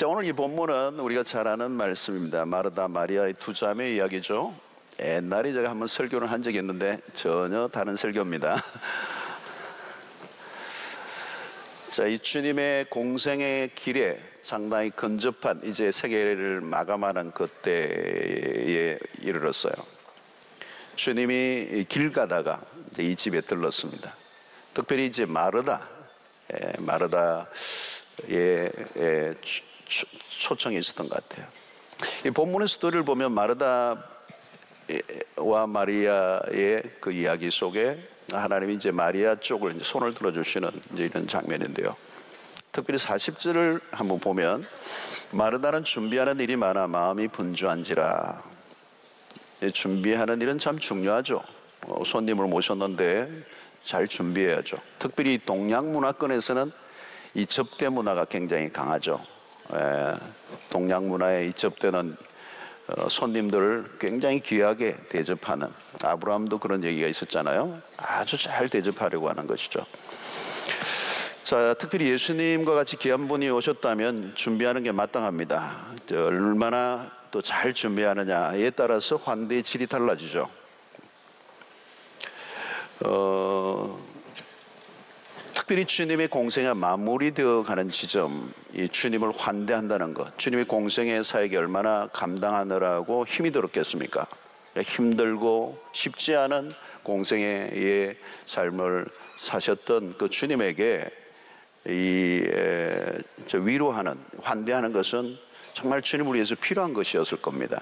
자, 오늘 이 본문은 우리가 잘 아는 말씀입니다. 마르다 마리아의 두 자매의 이야기죠. 옛날에 제가 한번 설교를 한 적이 있는데 전혀 다른 설교입니다. 자, 이 주님의 공생의 길에 상당히 근접한 이제 세계를 마감하는 그때에 이르렀어요. 주님이 길 가다가 이제 이 집에 들렀습니다. 특별히 이제 마르다의 초청이 있었던 것 같아요. 이 본문의 스토리를 보면 마르다와 마리아의 그 이야기 속에 하나님이 이제 마리아 쪽을 이제 손을 들어주시는 이제 이런 장면인데요. 특별히 40절을 한번 보면 마르다는 준비하는 일이 많아 마음이 분주한지라. 준비하는 일은 참 중요하죠. 손님을 모셨는데 잘 준비해야죠. 특별히 동양 문화권에서는 이 접대 문화가 굉장히 강하죠. 동양 문화에 이 접대는 손님들을 굉장히 귀하게 대접하는, 아브라함도 그런 얘기가 있었잖아요. 아주 잘 대접하려고 하는 것이죠. 자, 특별히 예수님과 같이 귀한 분이 오셨다면 준비하는 게 마땅합니다. 얼마나 또 잘 준비하느냐에 따라서 환대의 질이 달라지죠. 특별히 주님의 공생에 마무리되어 가는 지점, 이 주님을 환대한다는 것, 주님의 공생의 사역이 얼마나 감당하느라고 힘이 들었겠습니까? 힘들고 쉽지 않은 공생의 삶을 사셨던 그 주님에게 위로하는, 환대하는 것은 정말 주님을 위해서 필요한 것이었을 겁니다.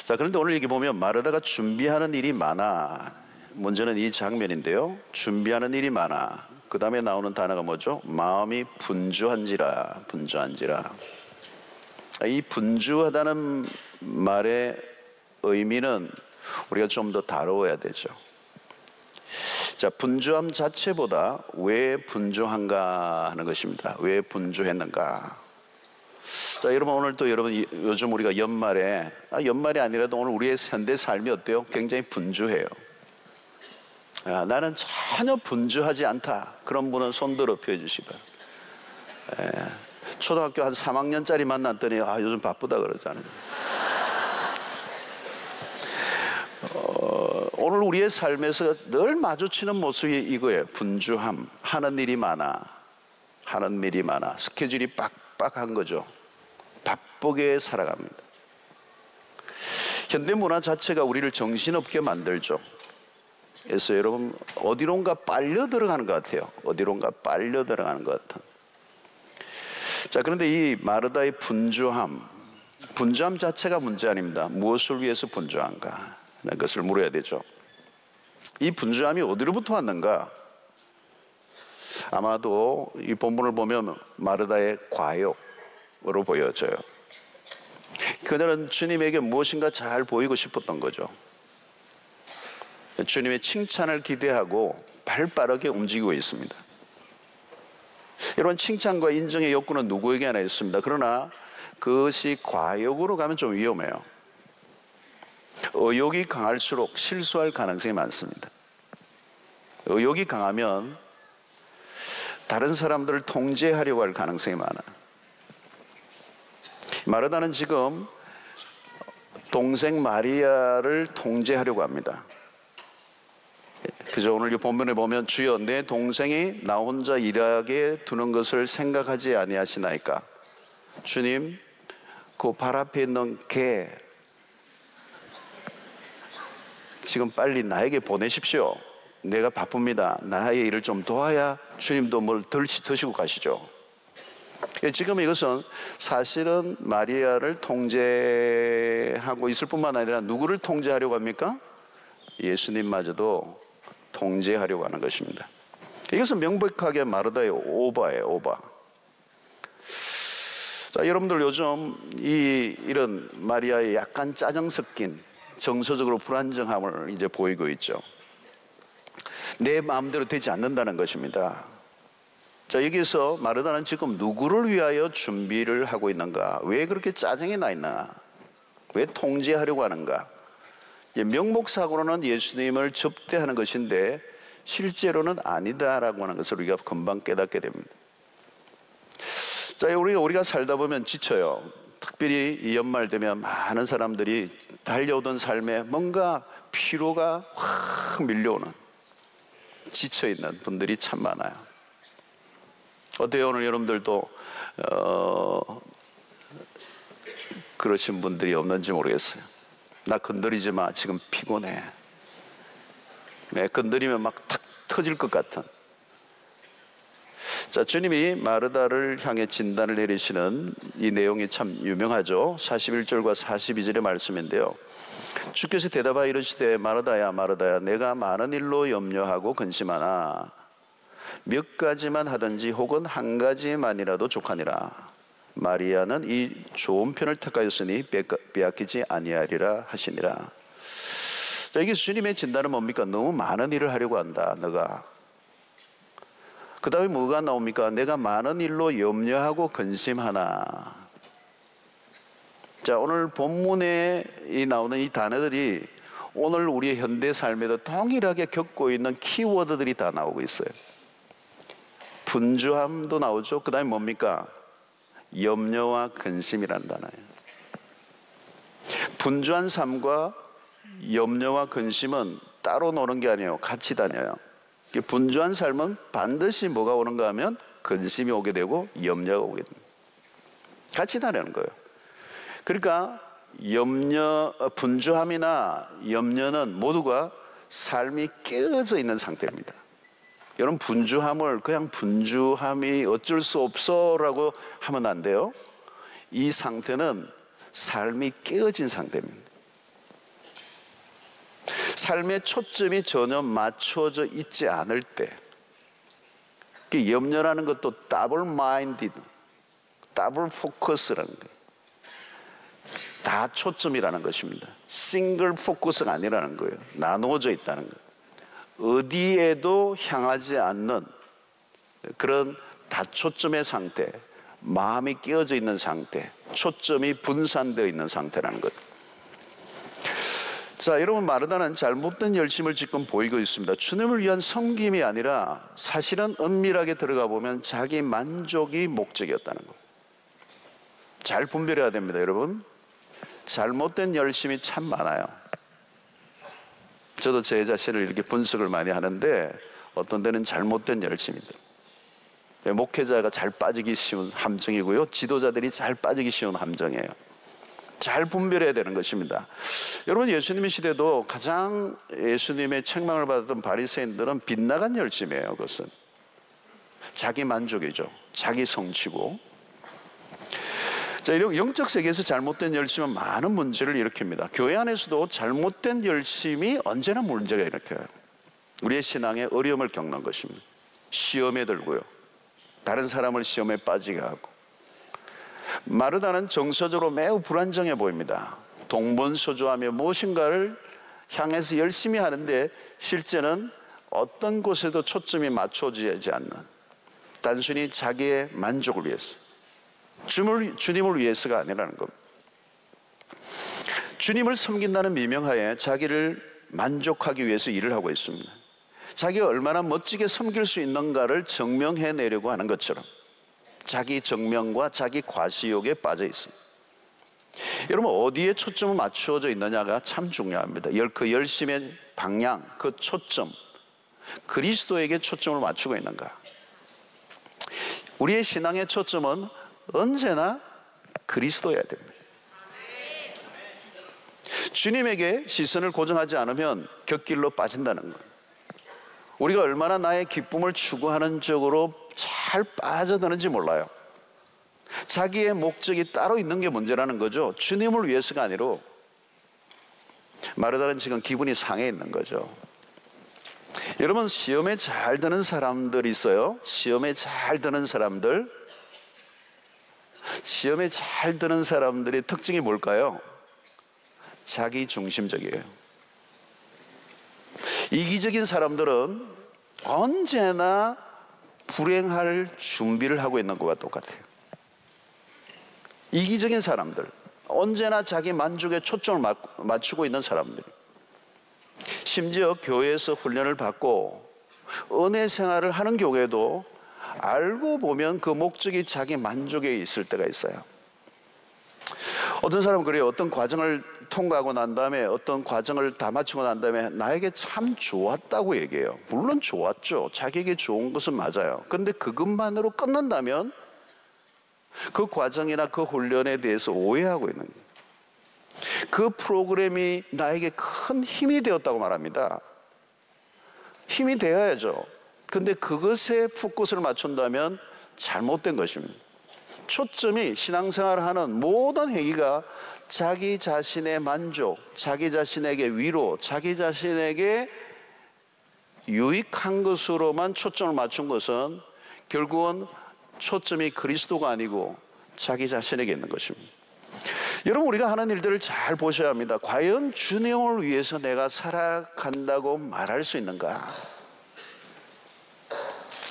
자, 그런데 오늘 여기 보면 마르다가 준비하는 일이 많아. 문제는 이 장면인데요. 준비하는 일이 많아. 그 다음에 나오는 단어가 뭐죠? 마음이 분주한지라. 분주한지라. 이 분주하다는 말의 의미는 우리가 좀 더 다루어야 되죠. 자, 분주함 자체보다 왜 분주한가 하는 것입니다. 왜 분주했는가? 자, 여러분, 오늘 또 요즘 우리가 연말에, 연말이 아니라도 오늘 우리의 현대 삶이 어때요? 굉장히 분주해요. 나는 전혀 분주하지 않다. 그런 분은 손들어 펴주시고. 초등학교 한 3학년짜리 만났더니 요즘 바쁘다 그러잖아요. 오늘 우리의 삶에서 늘 마주치는 모습이 이거예요. 분주함. 하는 일이 많아. 하는 일이 많아. 스케줄이 빡빡한 거죠. 바쁘게 살아갑니다. 현대 문화 자체가 우리를 정신없게 만들죠. 그래서 여러분, 어디론가 빨려 들어가는 것 같아요. 어디론가 빨려 들어가는 것 같은. 자, 그런데 이 마르다의 분주함 자체가 문제 아닙니다. 무엇을 위해서 분주한가 하는 것을 물어야 되죠. 이 분주함이 어디로부터 왔는가? 아마도 이 본문을 보면 마르다의 과욕으로 보여져요. 그녀는 주님에게 무엇인가 잘 보이고 싶었던 거죠. 주님의 칭찬을 기대하고 발빠르게 움직이고 있습니다. 여러분, 칭찬과 인정의 욕구는 누구에게나 있습니다. 그러나 그것이 과욕으로 가면 좀 위험해요. 의욕이 강할수록 실수할 가능성이 많습니다. 의욕이 강하면 다른 사람들을 통제하려고 할 가능성이 많아요. 마르다는 지금 동생 마리아를 통제하려고 합니다. 그죠? 오늘 이 본문에 보면 주여 내 동생이 나 혼자 일하게 두는 것을 생각하지 아니하시나이까. 주님, 그 발 앞에 있는 개 지금 빨리 나에게 보내십시오. 내가 바쁩니다. 나의 일을 좀 도와야 주님도 뭘 덜 드시고 가시죠. 지금 이것은 사실은 마리아를 통제하고 있을 뿐만 아니라 누구를 통제하려고 합니까? 예수님마저도 통제하려고 하는 것입니다. 이것은 명백하게 마르다의 오바예요. 오바. 자, 여러분들 요즘 이런 마리아의 약간 짜증 섞인 정서적으로 불안정함을 이제 보이고 있죠. 내 마음대로 되지 않는다는 것입니다. 자, 여기서 마르다는 지금 누구를 위하여 준비를 하고 있는가? 왜 그렇게 짜증이 나 있나? 왜 통제하려고 하는가? 명목상으로는 예수님을 접대하는 것인데 실제로는 아니다라고 하는 것을 우리가 금방 깨닫게 됩니다. 자, 우리가 살다 보면 지쳐요. 특별히 이 연말 되면 많은 사람들이 달려오던 삶에 뭔가 피로가 확 밀려오는, 지쳐있는 분들이 참 많아요. 어때요? 오늘 여러분들도 그러신 분들이 없는지 모르겠어요. 나 건드리지 마, 지금 피곤해. 건드리면 막 탁 터질 것 같은. 자, 주님이 마르다를 향해 진단을 내리시는 이 내용이 참 유명하죠. 41절과 42절의 말씀인데요. 주께서 대답하여 이르시되 마르다야 마르다야 내가 많은 일로 염려하고 근심하나 몇 가지만 하든지 혹은 한 가지만이라도 족하니라. 마리아는 이 좋은 편을 택하였으니 빼앗기지 아니하리라 하시니라. 자, 이게 주님의 진단은 뭡니까? 너무 많은 일을 하려고 한다, 너가. 그 다음에 뭐가 나옵니까? 내가 많은 일로 염려하고 근심하나. 자, 오늘 본문에 나오는 이 단어들이 오늘 우리의 현대 삶에도 동일하게 겪고 있는 키워드들이 다 나오고 있어요. 분주함도 나오죠. 그 다음에 뭡니까? 염려와 근심이라는 단어예요. 분주한 삶과 염려와 근심은 따로 노는 게 아니에요. 같이 다녀요. 분주한 삶은 반드시 뭐가 오는가 하면 근심이 오게 되고 염려가 오게 됩니다. 같이 다니는 거예요. 그러니까 분주함이나 염려는 모두가 삶이 깨어져 있는 상태입니다. 여러분, 분주함을 그냥 분주함이 어쩔 수 없어라고 하면 안 돼요. 이 상태는 삶이 깨어진 상태입니다. 삶의 초점이 전혀 맞춰져 있지 않을 때, 염려라는 것도 더블 마인디드, 더블 포커스라는 거예요. 다 초점이라는 것입니다. 싱글 포커스가 아니라는 거예요. 나누어져 있다는 거예요. 어디에도 향하지 않는 그런 다초점의 상태, 마음이 끼어져 있는 상태, 초점이 분산되어 있는 상태라는 것. 자, 여러분, 마르다는 잘못된 열심을 지금 보이고 있습니다. 주님을 위한 섬김이 아니라 사실은 은밀하게 들어가 보면 자기 만족이 목적이었다는 것. 잘 분별해야 됩니다, 여러분. 잘못된 열심이 참 많아요. 저도 제 자신을 이렇게 분석을 많이 하는데 어떤 데는 잘못된 열심이들. 목회자가 잘 빠지기 쉬운 함정이고요, 지도자들이 잘 빠지기 쉬운 함정이에요. 잘 분별해야 되는 것입니다. 여러분, 예수님의 시대도 가장 예수님의 책망을 받았던 바리새인들은 빗나간 열심이에요. 그것은 자기 만족이죠. 자기 성취고. 자, 이런 영적 세계에서 잘못된 열심은 많은 문제를 일으킵니다. 교회 안에서도 잘못된 열심이 언제나 문제가 일으켜요. 우리의 신앙에 어려움을 겪는 것입니다. 시험에 들고요, 다른 사람을 시험에 빠지게 하고. 마르다는 정서적으로 매우 불안정해 보입니다. 동분서주하며 무엇인가를 향해서 열심히 하는데 실제는 어떤 곳에도 초점이 맞춰지지 않는, 단순히 자기의 만족을 위해서, 주님을 위해서가 아니라는 겁니다. 주님을 섬긴다는 미명하에 자기를 만족하기 위해서 일을 하고 있습니다. 자기가 얼마나 멋지게 섬길 수 있는가를 증명해내려고 하는 것처럼 자기 정명과 자기 과시욕에 빠져 있습니다. 여러분, 어디에 초점을 맞추어져 있느냐가 참 중요합니다. 그 열심의 방향, 그 초점, 그리스도에게 초점을 맞추고 있는가. 우리의 신앙의 초점은 언제나 그리스도여야 됩니다. 주님에게 시선을 고정하지 않으면 곁길로 빠진다는 거예요. 우리가 얼마나 나의 기쁨을 추구하는 쪽으로 잘 빠져드는지 몰라요. 자기의 목적이 따로 있는 게 문제라는 거죠. 주님을 위해서가 아니라. 마르다는 지금 기분이 상해 있는 거죠. 여러분, 시험에 잘 드는 사람들이 있어요. 시험에 잘 드는 사람들. 시험에 잘 드는 사람들의 특징이 뭘까요? 자기 중심적이에요. 이기적인 사람들은 언제나 불행할 준비를 하고 있는 것과 똑같아요. 이기적인 사람들, 언제나 자기 만족에 초점을 맞추고 있는 사람들, 심지어 교회에서 훈련을 받고 은혜 생활을 하는 경우에도 알고 보면 그 목적이 자기 만족에 있을 때가 있어요. 어떤 사람은 그래요. 어떤 과정을 통과하고 난 다음에, 어떤 과정을 다 마치고 난 다음에 나에게 참 좋았다고 얘기해요. 물론 좋았죠. 자기에게 좋은 것은 맞아요. 그런데 그것만으로 끝난다면 그 과정이나 그 훈련에 대해서 오해하고 있는 거예요. 그 프로그램이 나에게 큰 힘이 되었다고 말합니다. 힘이 되어야죠. 근데 그것에 포커스를 맞춘다면 잘못된 것입니다. 초점이 신앙생활을 하는 모든 행위가 자기 자신의 만족, 자기 자신에게 위로, 자기 자신에게 유익한 것으로만 초점을 맞춘 것은 결국은 초점이 그리스도가 아니고 자기 자신에게 있는 것입니다. 여러분, 우리가 하는 일들을 잘 보셔야 합니다. 과연 주님을 위해서 내가 살아간다고 말할 수 있는가?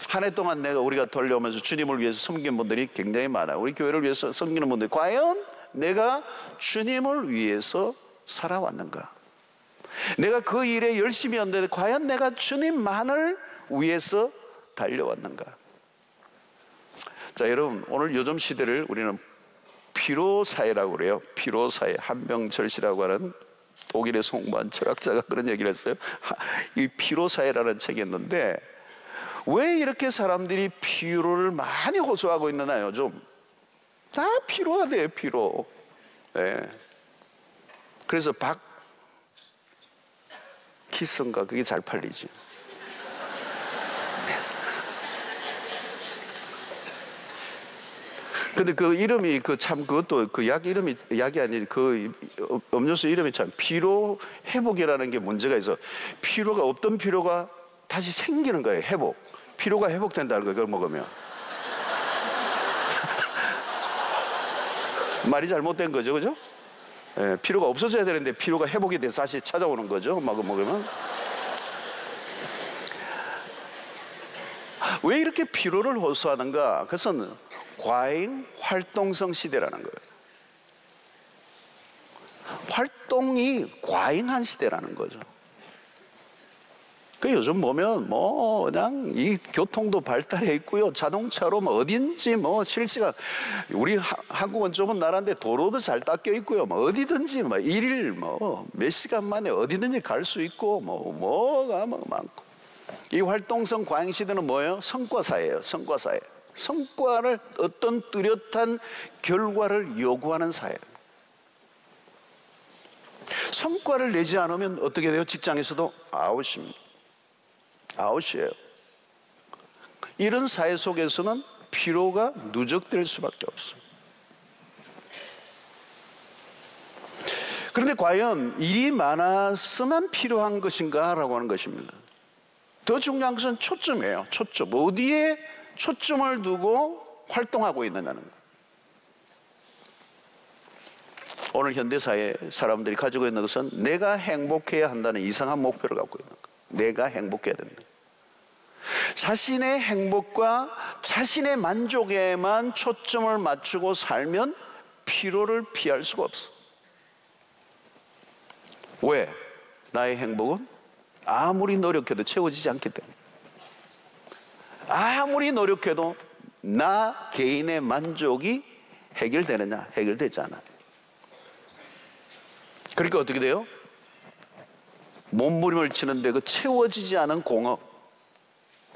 한 해 동안 우리가 돌려오면서 주님을 위해서 섬긴 분들이 굉장히 많아요. 우리 교회를 위해서 섬기는 분들이 과연 내가 주님을 위해서 살아왔는가? 내가 그 일에 열심히 했는데 과연 내가 주님만을 위해서 달려왔는가? 자, 여러분, 오늘 요즘 시대를 우리는 피로사회라고 그래요. 피로사회. 한병철씨라고 하는 독일의 송무한 철학자가 그런 얘기를 했어요. 이 피로사회라는 책이 있는데, 왜 이렇게 사람들이 피로를 많이 호소하고 있느냐, 요즘. 다 피로하대요, 피로. 네. 그래서 박키슨가 그게 잘 팔리지. 근데 그 이름이 그것도 그 약 이름이 약이 아니지, 그 음료수 이름이 참 피로 회복이라는 게 문제가 있어. 피로가 없던 피로가 다시 생기는 거예요. 회복. 피로가 회복된다는 거예요. 그걸 먹으면. 말이 잘못된 거죠, 그죠? 예, 피로가 없어져야 되는데 피로가 회복이 돼서 다시 찾아오는 거죠. 먹으면. 왜 이렇게 피로를 호소하는가? 그것은 과잉 활동성 시대라는 거예요. 활동이 과잉한 시대라는 거죠. 그 요즘 보면 그냥 이 교통도 발달해 있고요. 자동차로 어딘지 실시간, 우리 한국은 좁은 나라인데 도로도 잘 닦여 있고요. 어디든지 일일 몇 시간 만에 어디든지 갈 수 있고 뭐가 많고. 이 활동성 과잉 시대는 뭐예요? 성과사회예요. 성과사회. 성과를, 어떤 뚜렷한 결과를 요구하는 사회. 성과를 내지 않으면 어떻게 돼요? 직장에서도 아웃입니다. 아웃이에요. 이런 사회 속에서는 피로가 누적될 수밖에 없어요. 그런데 과연 일이 많아서만 필요한 것인가 라고 하는 것입니다. 더 중요한 것은 초점이에요. 초점. 어디에 초점을 두고 활동하고 있느냐는 거예요. 오늘 현대사회 사람들이 가지고 있는 것은 내가 행복해야 한다는 이상한 목표를 갖고 있는 거예요. 내가 행복해야 된다. 자신의 행복과 자신의 만족에만 초점을 맞추고 살면 피로를 피할 수가 없어. 왜? 나의 행복은 아무리 노력해도 채워지지 않기 때문에. 아무리 노력해도 나 개인의 만족이 해결되느냐? 해결되지 않아요. 그러니까 어떻게 돼요? 몸부림을 치는데 그 채워지지 않은 공업.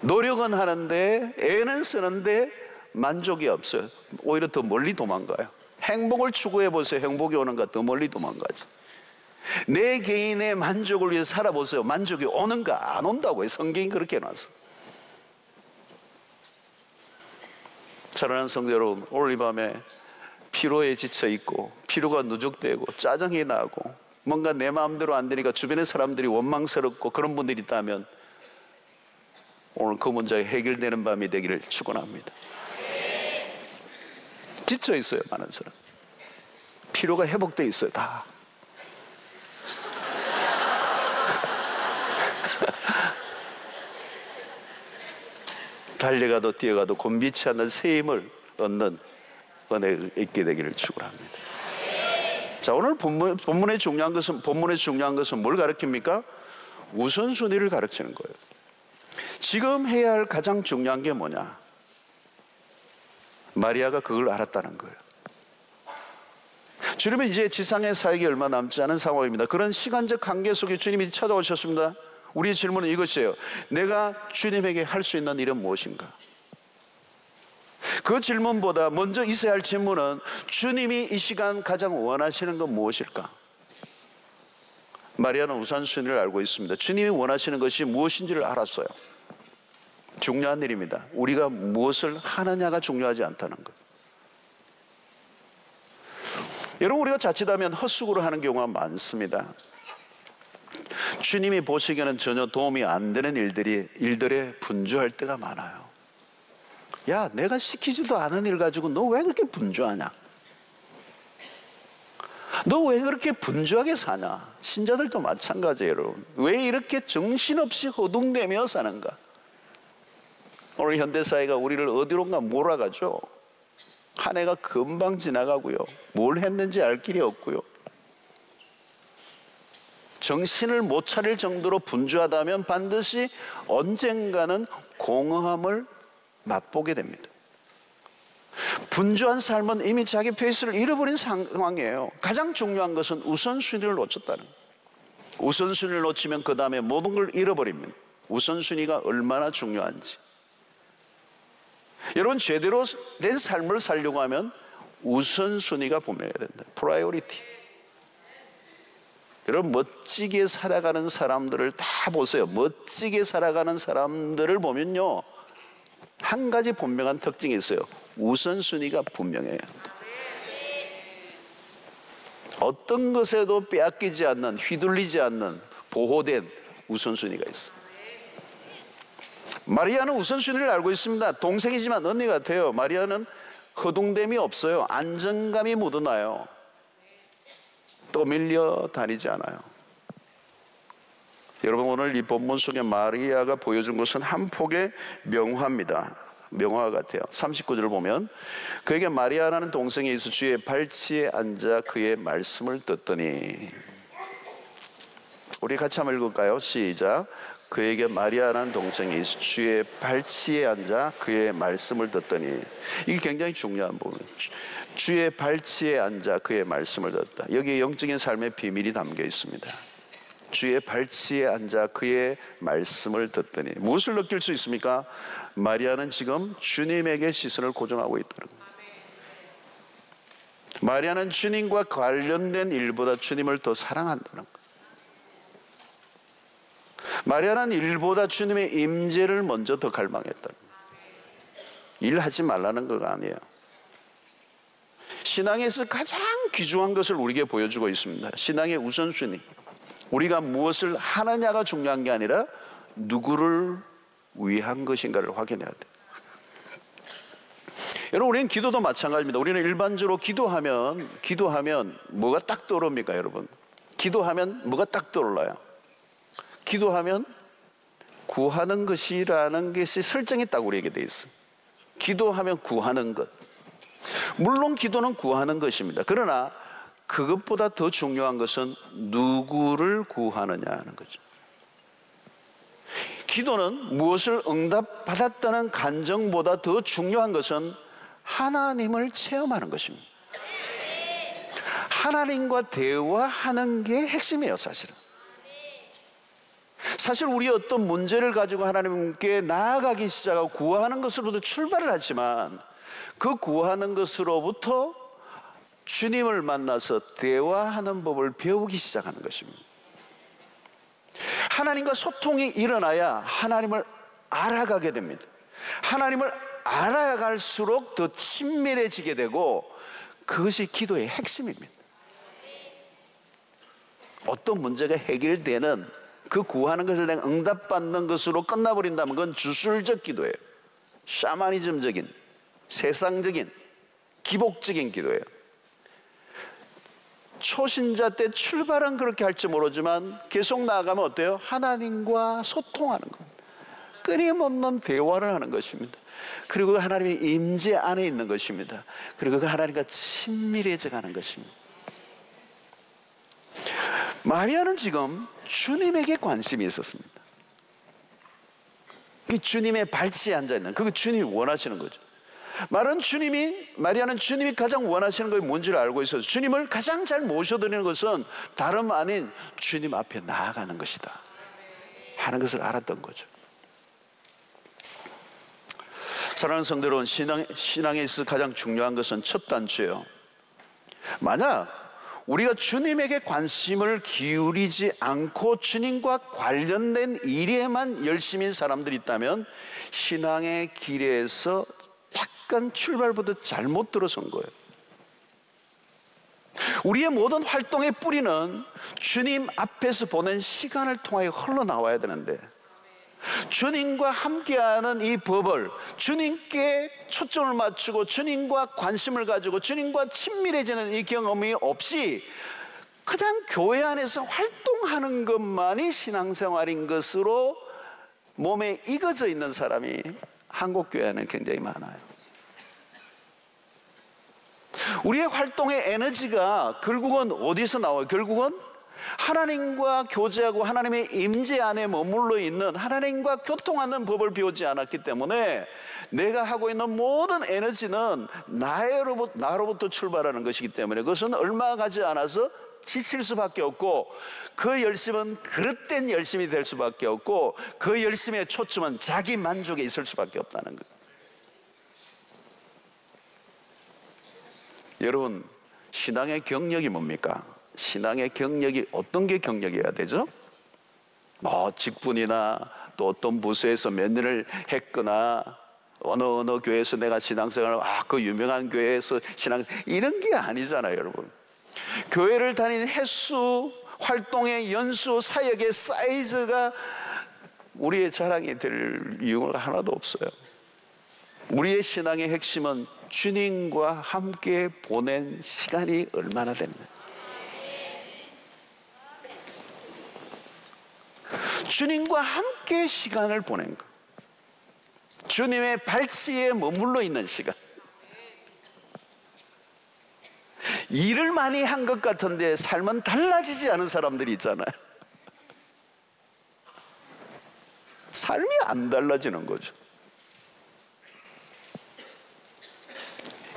노력은 하는데, 애는 쓰는데 만족이 없어요. 오히려 더 멀리 도망가요. 행복을 추구해 보세요. 행복이 오는가? 더 멀리 도망가죠. 내 개인의 만족을 위해 살아보세요. 만족이 오는가? 안 온다고요. 성경이 그렇게 해놨어. 사랑하는 성도 여러분, 오늘 이 밤에 피로에 지쳐 있고 피로가 누적되고 짜증이 나고 뭔가 내 마음대로 안 되니까 주변의 사람들이 원망스럽고 그런 분들이 있다면 오늘 그 문제가 해결되는 밤이 되기를 축원합니다. 지쳐 있어요. 많은 사람 피로가 회복돼 있어요. 다. 달려가도 뛰어가도 곤비치 않는 새 힘을 얻는 은혜가 있게 되기를 축원합니다. 자, 오늘 본문의 중요한 것은 뭘 가르칩니까? 우선순위를 가르치는 거예요. 지금 해야 할 가장 중요한 게 뭐냐? 마리아가 그걸 알았다는 거예요. 주님은 이제 지상의 사역이 얼마 남지 않은 상황입니다. 그런 시간적 한계 속에 주님이 찾아오셨습니다. 우리의 질문은 이것이에요. 내가 주님에게 할 수 있는 일은 무엇인가? 그 질문보다 먼저 있어야 할 질문은 주님이 이 시간 가장 원하시는 건 무엇일까? 마리아는 우선순위를 알고 있습니다. 주님이 원하시는 것이 무엇인지를 알았어요. 중요한 일입니다. 우리가 무엇을 하느냐가 중요하지 않다는 것. 여러분, 우리가 자칫하면 헛수고를 하는 경우가 많습니다. 주님이 보시기에는 전혀 도움이 안 되는 일들에 분주할 때가 많아요. 야, 내가 시키지도 않은 일 가지고 너 왜 그렇게 분주하냐? 너 왜 그렇게 분주하게 사냐? 신자들도 마찬가지예요, 여러분. 왜 이렇게 정신없이 허둥대며 사는가? 오늘 현대사회가 우리를 어디론가 몰아가죠. 한 해가 금방 지나가고요. 뭘 했는지 알 길이 없고요. 정신을 못 차릴 정도로 분주하다면 반드시 언젠가는 공허함을 맛보게 됩니다. 분주한 삶은 이미 자기 페이스를 잃어버린 상황이에요. 가장 중요한 것은 우선순위를 놓쳤다는 거예요. 우선순위를 놓치면 그 다음에 모든 걸 잃어버립니다. 우선순위가 얼마나 중요한지. 여러분, 제대로 된 삶을 살려고 하면 우선순위가 분명해야 된다. 프라이오리티. 여러분, 멋지게 살아가는 사람들을 다 보세요. 멋지게 살아가는 사람들을 보면요, 한 가지 분명한 특징이 있어요. 우선순위가 분명해요. 어떤 것에도 빼앗기지 않는, 휘둘리지 않는 보호된 우선순위가 있어요. 마리아는 우선순위를 알고 있습니다. 동생이지만 언니 같아요. 마리아는 허둥댐이 없어요. 안정감이 묻어나요. 떠밀려 다니지 않아요. 여러분, 오늘 이 본문 속에 마리아가 보여준 것은 한 폭의 명화입니다. 명화 같아요. 39절을 보면 그에게 마리아라는 동생이 있어 주의 발치에 앉아 그의 말씀을 듣더니. 우리 같이 한번 읽을까요? 시작. 그에게 마리아라는 동생이 있어 주의 발치에 앉아 그의 말씀을 듣더니. 이게 굉장히 중요한 부분이에요. 주의 발치에 앉아 그의 말씀을 듣다. 여기에 영적인 삶의 비밀이 담겨 있습니다. 주의 발치에 앉아 그의 말씀을 듣더니. 무엇을 느낄 수 있습니까? 마리아는 지금 주님에게 시선을 고정하고 있다는 거예요. 마리아는 주님과 관련된 일보다 주님을 더 사랑한다는 거예요. 마리아는 일보다 주님의 임재를 먼저 더 갈망했다는 거예요. 일하지 말라는 거가 아니에요. 신앙에서 가장 귀중한 것을 우리에게 보여주고 있습니다. 신앙의 우선순위. 우리가 무엇을 하느냐가 중요한 게 아니라 누구를 위한 것인가를 확인해야 돼요. 여러분, 우리는 기도도 마찬가지입니다. 우리는 일반적으로 기도하면 뭐가 딱 떠오릅니까, 여러분? 기도하면 뭐가 딱 떠올라요? 기도하면 구하는 것이라는 것이 설정이 딱 우리에게 돼 있어요. 기도하면 구하는 것. 물론 기도는 구하는 것입니다. 그러나 그것보다 더 중요한 것은 누구를 구하느냐 하는 거죠. 기도는 무엇을 응답받았다는 간정보다 더 중요한 것은 하나님을 체험하는 것입니다. 하나님과 대화하는 게 핵심이에요, 사실은. 사실 우리 어떤 문제를 가지고 하나님께 나아가기 시작하고 구하는 것으로부터 출발을 하지만 그 구하는 것으로부터 주님을 만나서 대화하는 법을 배우기 시작하는 것입니다. 하나님과 소통이 일어나야 하나님을 알아가게 됩니다. 하나님을 알아갈수록 더 친밀해지게 되고 그것이 기도의 핵심입니다. 어떤 문제가 해결되는 그 구하는 것에 대한 응답받는 것으로 끝나버린다면 그건 주술적 기도예요. 샤머니즘적인, 세상적인, 기복적인 기도예요. 초신자 때 출발은 그렇게 할지 모르지만 계속 나아가면 어때요? 하나님과 소통하는 겁니다. 끊임없는 대화를 하는 것입니다. 그리고 하나님의 임재 안에 있는 것입니다. 그리고 그 하나님과 친밀해져 가는 것입니다. 마리아는 지금 주님에게 관심이 있었습니다. 주님의 발치에 앉아있는, 그거 주님이 원하시는 거죠. 마리아는 주님이 가장 원하시는 것이 뭔지를 알고 있어서 주님을 가장 잘 모셔드리는 것은 다름 아닌 주님 앞에 나아가는 것이다 하는 것을 알았던 거죠. 사랑하는 성도 여러분, 신앙에 있어서 가장 중요한 것은 첫 단추예요. 만약 우리가 주님에게 관심을 기울이지 않고 주님과 관련된 일에만 열심인 사람들이 있다면 신앙의 길에서 약간 출발부터 잘못 들어선 거예요. 우리의 모든 활동의 뿌리는 주님 앞에서 보낸 시간을 통하여 흘러나와야 되는데 주님과 함께하는 이 법을 주님께 초점을 맞추고 주님과 관심을 가지고 주님과 친밀해지는 이 경험이 없이 그냥 교회 안에서 활동하는 것만이 신앙생활인 것으로 몸에 익어져 있는 사람이 한국 교회 안에 굉장히 많아요. 우리의 활동의 에너지가 결국은 어디서 나와요? 결국은 하나님과 교제하고 하나님의 임재 안에 머물러 있는, 하나님과 교통하는 법을 배우지 않았기 때문에 내가 하고 있는 모든 에너지는 나로부터 출발하는 것이기 때문에 그것은 얼마 가지 않아서 지칠 수밖에 없고 그 열심은 그릇된 열심이 될 수밖에 없고 그 열심의 초점은 자기 만족에 있을 수밖에 없다는 거예요. 여러분, 신앙의 경력이 뭡니까? 신앙의 경력이 어떤 게 경력이어야 되죠? 뭐 직분이나 또 어떤 부서에서 몇 년을 했거나 어느 교회에서 내가 신앙생활을 그 유명한 교회에서 이런 게 아니잖아요, 여러분. 교회를 다니는 횟수, 활동의 연수, 사역의 사이즈가 우리의 자랑이 될 이유가 하나도 없어요. 우리의 신앙의 핵심은 주님과 함께 보낸 시간이 얼마나 됐나. 주님과 함께 시간을 보낸 것, 주님의 발치에 머물러 있는 시간. 일을 많이 한 것 같은데 삶은 달라지지 않은 사람들이 있잖아요. 삶이 안 달라지는 거죠.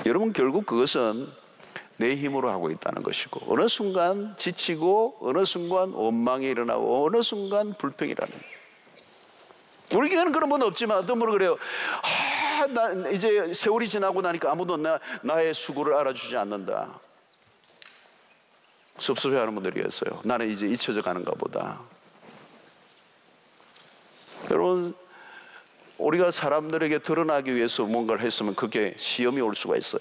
여러분, 결국 그것은 내 힘으로 하고 있다는 것이고 어느 순간 지치고 어느 순간 원망이 일어나고 어느 순간 불평이라는 거예요. 우리 교회는 그런 분 없지만 어떤 분은 그래요. 나 이제 세월이 지나고 나니까 아무도 나의 수고를 알아주지 않는다. 섭섭해하는 분들이 있어요. 나는 이제 잊혀져 가는가 보다. 여러분, 우리가 사람들에게 드러나기 위해서 뭔가를 했으면 그게 시험이 올 수가 있어요.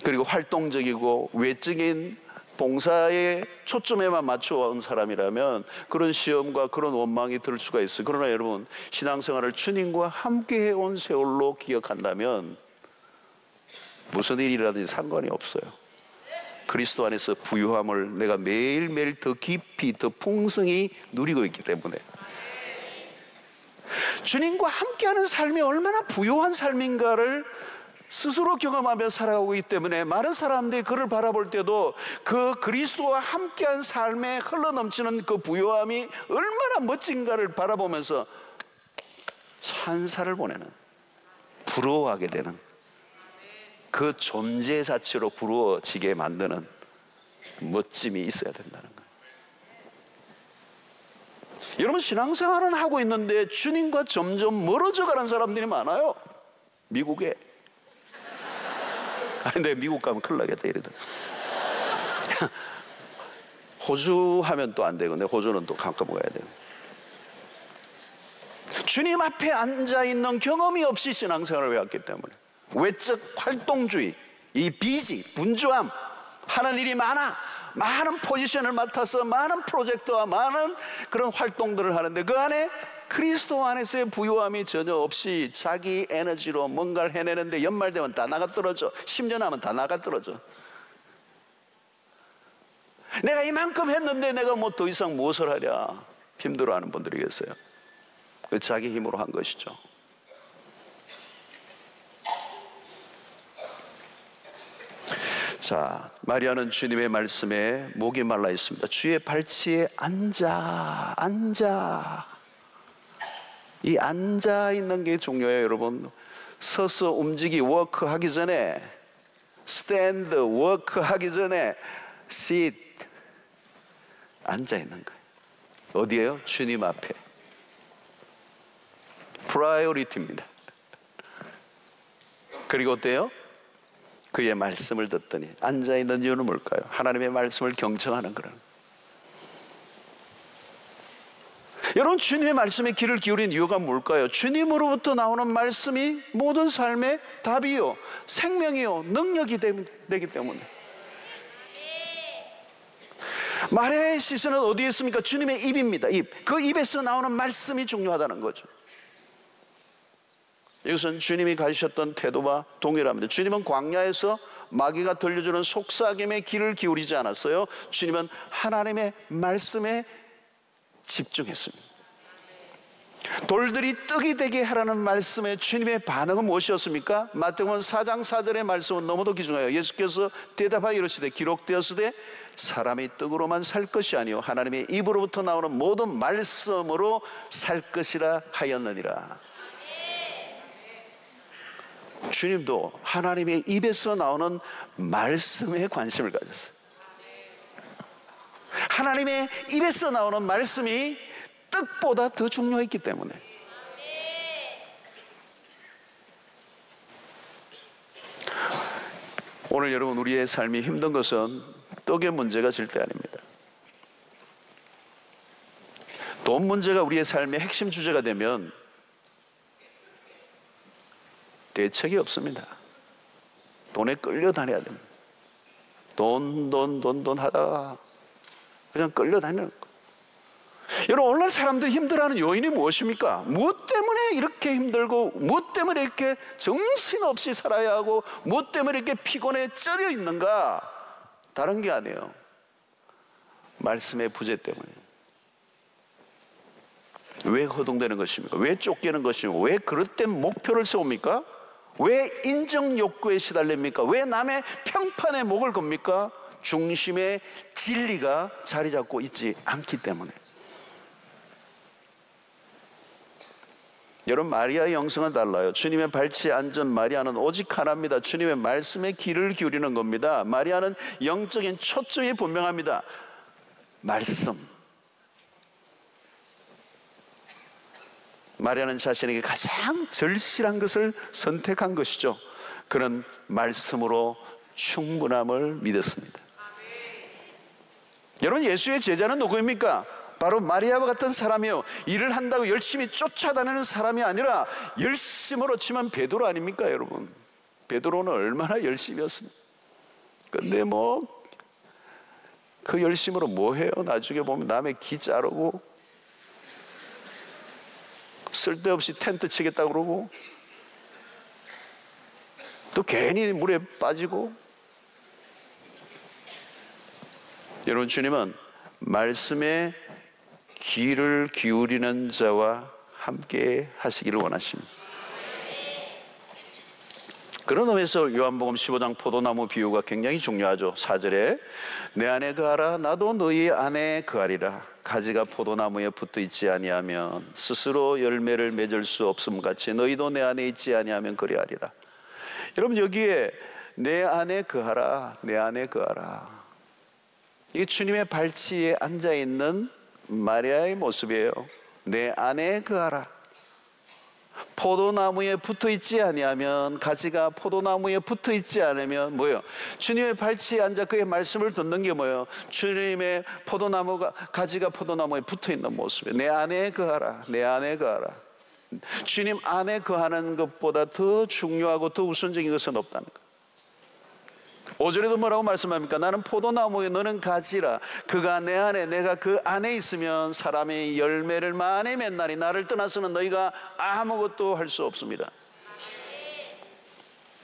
그리고 활동적이고 외적인 봉사의 초점에만 맞춰온 사람이라면 그런 시험과 그런 원망이 들 수가 있어요. 그러나 여러분, 신앙생활을 주님과 함께 해온 세월로 기억한다면 무슨 일이라든지 상관이 없어요. 그리스도 안에서 부유함을 내가 매일매일 더 깊이 더 풍성히 누리고 있기 때문에 주님과 함께하는 삶이 얼마나 부유한 삶인가를 스스로 경험하며 살아가고 있기 때문에 많은 사람들이 그를 바라볼 때도 그 그리스도와 함께한 삶에 흘러넘치는 그 부유함이 얼마나 멋진가를 바라보면서 찬사를 보내는, 부러워하게 되는, 그 존재 자체로 부러워지게 만드는 멋짐이 있어야 된다는 거예요. 여러분, 신앙생활은 하고 있는데 주님과 점점 멀어져 가는 사람들이 많아요. 미국에. 근데 미국 가면 큰일 나겠다 이러다. 호주 하면 또 안 되고, 근데 호주는 또 가끔 가야 돼요. 주님 앞에 앉아 있는 경험이 없이 신앙생활을 해왔기 때문에 외적 활동주의, 이 비지, 분주함, 하는 일이 많은 포지션을 맡아서 많은 프로젝트와 많은 그런 활동들을 하는데 그 안에 그리스도 안에서의 부유함이 전혀 없이 자기 에너지로 뭔가를 해내는데 연말 되면 다 나가떨어져. 10년 하면 다 나가떨어져. 내가 이만큼 했는데 내가 뭐 더 이상 무엇을 하랴 힘들어하는 분들이 계세요. 자기 힘으로 한 것이죠. 자, 마리아는 주님의 말씀에 목이 말라 있습니다. 주의 발치에 앉아. 이 앉아 있는 게 중요해요, 여러분. 서서 움직이 워크 하기 전에, 스탠드 워크 하기 전에 sit 앉아 있는 거예요. 어디에요? 주님 앞에. 프라이어리티입니다. 그리고 어때요? 그의 말씀을 듣더니, 앉아 있는 이유는 뭘까요? 하나님의 말씀을 경청하는 거라는 거예요. 여러분, 주님의 말씀에 귀를 기울인 이유가 뭘까요? 주님으로부터 나오는 말씀이 모든 삶의 답이요, 생명이요, 능력이 되기 때문에. 마리아의 시선은 어디에 있습니까? 주님의 입입니다. 입. 그 입에서 나오는 말씀이 중요하다는 거죠. 이것은 주님이 가지셨던 태도와 동일합니다. 주님은 광야에서 마귀가 들려주는 속삭임에 귀를 기울이지 않았어요. 주님은 하나님의 말씀에 집중했습니다. 돌들이 떡이 되게 하라는 말씀에 주님의 반응은 무엇이었습니까? 마태복음 4장 4절의 말씀은 너무도 귀중해요. 예수께서 대답하여 이르시되 기록되었으되 사람이 떡으로만 살 것이 아니요 하나님의 입으로부터 나오는 모든 말씀으로 살 것이라 하였느니라. 주님도 하나님의 입에서 나오는 말씀에 관심을 가졌어요. 하나님의 입에서 나오는 말씀이 떡보다 더 중요했기 때문에. 오늘 여러분, 우리의 삶이 힘든 것은 떡의 문제가 절대 아닙니다. 돈 문제가 우리의 삶의 핵심 주제가 되면 대책이 없습니다. 돈에 끌려다녀야 됩니다. 돈 하다가 그냥 끌려다니는 거. 여러분, 오늘날 사람들이 힘들어하는 요인이 무엇입니까? 무엇 때문에 이렇게 힘들고, 무엇 때문에 이렇게 정신없이 살아야 하고, 무엇 때문에 이렇게 피곤에 쩔여 있는가? 다른 게 아니에요. 말씀의 부재 때문에. 왜 허둥대는 것입니까? 왜 쫓기는 것입니까? 왜 그릇된 목표를 세웁니까? 왜 인정 욕구에 시달립니까? 왜 남의 평판에 목을 겁니까? 중심의 진리가 자리 잡고 있지 않기 때문에. 여러분, 마리아의 영성은 달라요. 주님의 발치에 앉은 마리아는 오직 하나입니다. 주님의 말씀에 귀를 기울이는 겁니다. 마리아는 영적인 초점이 분명합니다. 말씀. 마리아는 자신에게 가장 절실한 것을 선택한 것이죠. 그는 말씀으로 충분함을 믿었습니다. 여러분, 예수의 제자는 누구입니까? 바로 마리아와 같은 사람이요, 일을 한다고 열심히 쫓아다니는 사람이 아니라 열심으로 치면 베드로 아닙니까? 여러분, 베드로는 얼마나 열심히 했습니까? 근데 그 열심으로 뭐 해요? 나중에 보면 남의 기 자르고 쓸데없이 텐트 치겠다고 그러고 또 괜히 물에 빠지고. 여러분, 주님은 말씀에 귀를 기울이는 자와 함께 하시기를 원하십니다. 그런 의미에서 요한복음 15장 포도나무 비유가 굉장히 중요하죠. 4절에 내 안에 거하라 나도 너희 안에 거하리라. 가지가 포도나무에 붙어 있지 아니하면 스스로 열매를 맺을 수 없음 같이 너희도 내 안에 있지 아니하면 그리하리라. 여러분, 여기에 내 안에 거하라, 내 안에 거하라, 이게 주님의 발치에 앉아있는 마리아의 모습이에요. 내 안에 거하라. 포도나무에 붙어있지 아니하면, 가지가 포도나무에 붙어있지 않으면 뭐예요? 주님의 발치에 앉아 그의 말씀을 듣는 게 뭐예요? 주님의 포도나무가, 가지가 포도나무에 붙어있는 모습이에요. 내 안에 거하라, 내 안에 거하라. 주님 안에 거하는 것보다 더 중요하고 더 우선적인 것은 없다는 것. 5절에도 뭐라고 말씀합니까? 나는 포도나무에 너는 가지라. 그가 내 안에 내가 그 안에 있으면 사람이 열매를 많이 맺나니 나를 떠나서는 너희가 아무것도 할 수 없습니다.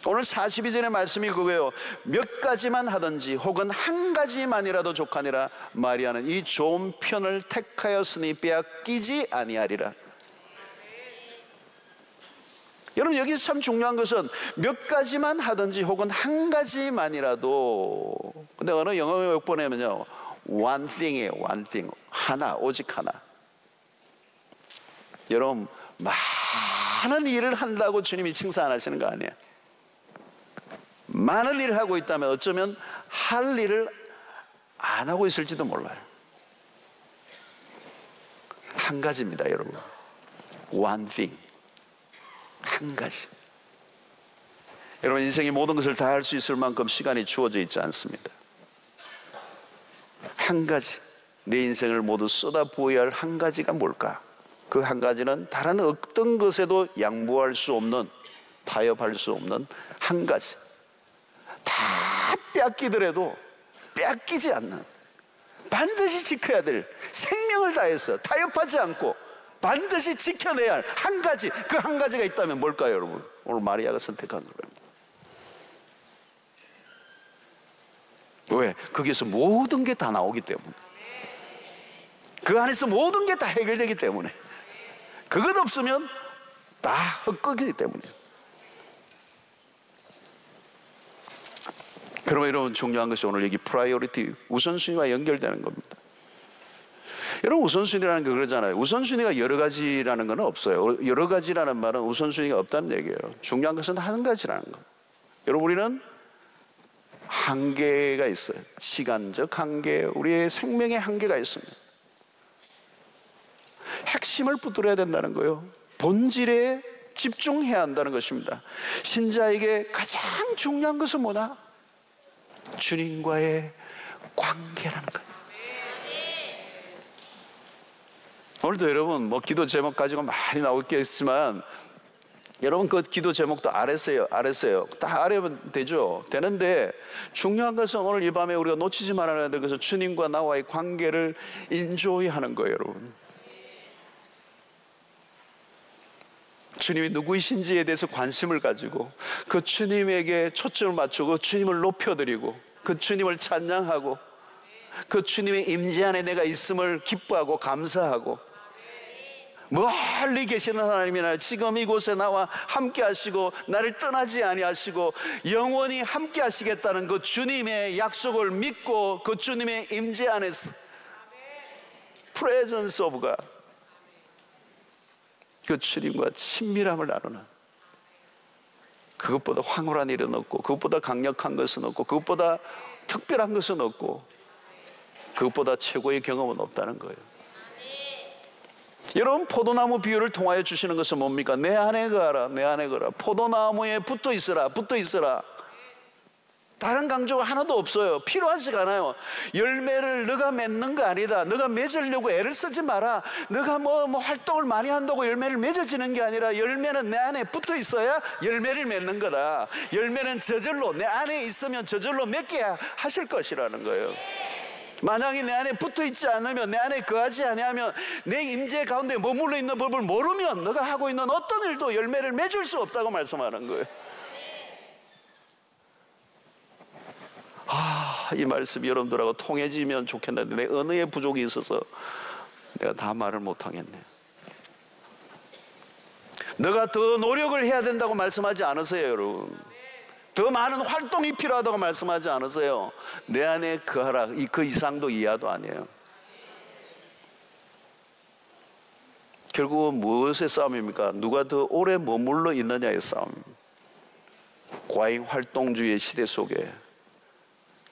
오늘 42절의 말씀이 그거예요. 몇 가지만 하든지 혹은 한 가지만이라도 족하니라. 마리아는 이 좋은 편을 택하였으니 빼앗기지 아니하리라. 여러분, 여기서 참 중요한 것은 몇 가지만 하든지 혹은 한 가지만이라도. 근데 어느 영어 역본에면요, one thing이에요. one thing. 하나, 오직 하나. 여러분, 많은 일을 한다고 주님이 칭찬 안 하시는 거 아니에요. 많은 일을 하고 있다면 어쩌면 할 일을 안 하고 있을지도 몰라요. 한 가지입니다, 여러분. One thing. 한 가지. 여러분, 인생의 모든 것을 다 할 수 있을 만큼 시간이 주어져 있지 않습니다. 한 가지, 내 인생을 모두 쏟아부어야 할 한 가지가 뭘까? 그 한 가지는 다른 어떤 것에도 양보할 수 없는, 타협할 수 없는 한 가지. 다 뺏기더라도 뺏기지 않는, 반드시 지켜야 될, 생명을 다해서 타협하지 않고 반드시 지켜내야 할 한 가지, 그 한 가지가 있다면 뭘까요, 여러분? 오늘 마리아가 선택한 거예요. 왜? 거기에서 모든 게 다 나오기 때문에, 그 안에서 모든 게 다 해결되기 때문에, 그것 없으면 다 헛거기기 때문에. 그러면 여러분, 중요한 것이 오늘 여기 프라이어리티, 우선순위와 연결되는 겁니다. 여러분, 우선순위라는 게 그러잖아요. 우선순위가 여러 가지라는 건 없어요. 여러 가지라는 말은 우선순위가 없다는 얘기예요. 중요한 것은 한 가지라는 거. 여러분, 우리는 한계가 있어요. 시간적 한계, 우리의 생명의 한계가 있습니다. 핵심을 붙들어야 된다는 거예요. 본질에 집중해야 한다는 것입니다. 신자에게 가장 중요한 것은 뭐냐? 주님과의 관계라는 거예요. 오늘도 여러분, 뭐 기도 제목 가지고 많이 나오겠지만, 여러분 그 기도 제목도 알았어요. 다 알면 되죠. 되는데 중요한 것은 오늘 이 밤에 우리가 놓치지 말아야 될 것은 주님과 나와의 관계를 인조이하는 거예요, 여러분. 주님이 누구이신지에 대해서 관심을 가지고 그 주님에게 초점을 맞추고 주님을 높여드리고 그 주님을 찬양하고 그 주님의 임재 안에 내가 있음을 기뻐하고 감사하고, 멀리 계시는 하나님이나 지금 이곳에 나와 함께 하시고 나를 떠나지 아니하시고 영원히 함께 하시겠다는 그 주님의 약속을 믿고 그 주님의 임재 안에서 Presence of God, 그 주님과 친밀함을 나누는, 그것보다 황홀한 일은 없고 그것보다 강력한 것은 없고 그것보다 특별한 것은 없고 그것보다 최고의 경험은 없다는 거예요. 여러분, 포도나무 비유를 통하여 주시는 것은 뭡니까? 내 안에 거하라, 내 안에 거하라. 포도나무에 붙어 있으라, 붙어 있으라. 다른 강조가 하나도 없어요. 필요하지가 않아요. 열매를 너가 맺는 거 아니다. 너가 맺으려고 애를 쓰지 마라. 너가 뭐 활동을 많이 한다고 열매를 맺어지는 게 아니라 열매는 내 안에 붙어 있어야 열매를 맺는 거다. 열매는 저절로 내 안에 있으면 저절로 맺게 하실 것이라는 거예요. 만약에 내 안에 붙어 있지 않으면, 내 안에 거하지 아니하면, 내 임재 가운데 머물러 있는 법을 모르면 너가 하고 있는 어떤 일도 열매를 맺을 수 없다고 말씀하는 거예요. 이 말씀이 여러분들하고 통해지면 좋겠는데 내 언어의 부족이 있어서 내가 다 말을 못하겠네. 너가 더 노력을 해야 된다고 말씀하지 않으세요, 여러분. 더 많은 활동이 필요하다고 말씀하지 않으세요. 내 안에 거하라, 그 이상도 이하도 아니에요. 결국은 무엇의 싸움입니까? 누가 더 오래 머물러 있느냐의 싸움입니다. 과잉 활동주의의 시대 속에